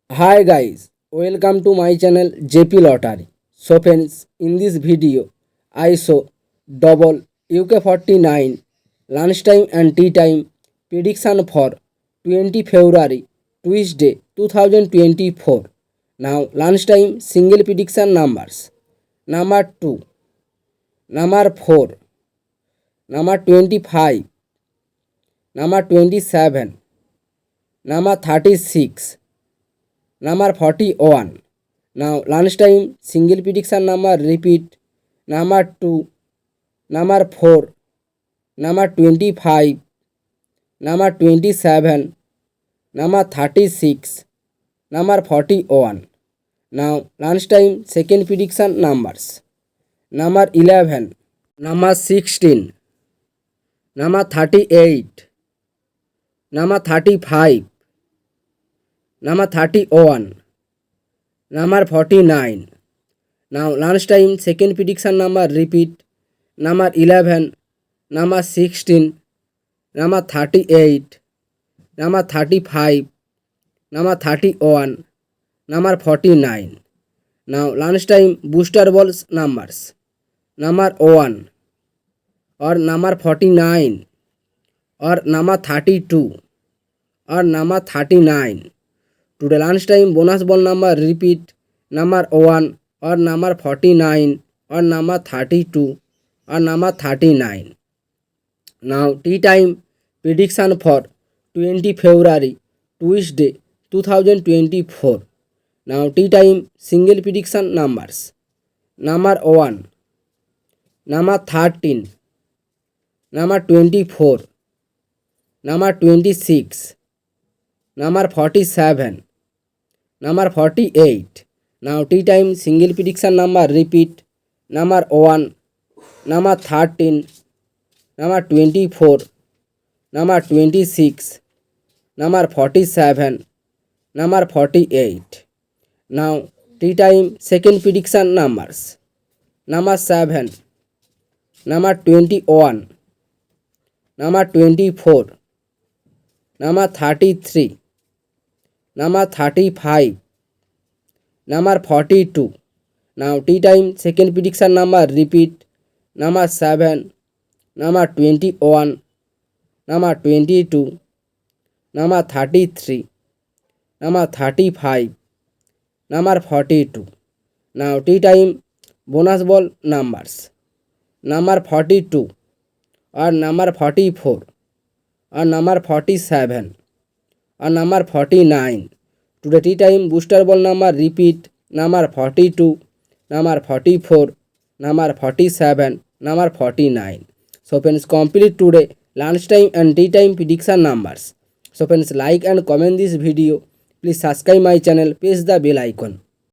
Hi guys, welcome to my channel JP Lottery. So friends, in this video, I show double UK49 lunchtime and tea time prediction for 20 February Tuesday 2024. Now lunchtime single prediction numbers: number 2, number 4, number 25, number 27, number 36, number 41. Now lunchtime single prediction number repeat: number 2, number 4, number 25, number 27, number 36, number 41. Now lunchtime second prediction numbers: number 11, number 16, number 38, number 35, number 31, number 49. Now lunchtime second prediction number repeat: number 11, number 16, number 38, number 35, number 31, number 49. Now lunchtime booster balls numbers: number 1 or number 49 or number 32 or number 39. Today lunchtime bonus ball number repeat: number 1 or number 49 or number 32 or number 39. Now tea time prediction for 20 February Tuesday 2024. Now tea time single prediction numbers: number 1, number 13, number 24, number 26, number 47, number 48. Now tea time single prediction number repeat: number 1, number 13, number 24, number 26, number 47, number 48. Now tea time second prediction numbers: number 7, number 21, number 24, number 33, number 35, number 42. Now tea time second prediction number repeat: number 7, number 21, number 22, number 33, number 35, number 42. Now tea time bonus ball numbers: number 42 or number 44 or number 47 or number 49. Today tea time booster ball number repeat: number 42, number 44, number 47, number 49. So friends, complete today lunchtime and tea time prediction numbers. So friends, like and comment this video. Please subscribe my channel, press the bell icon.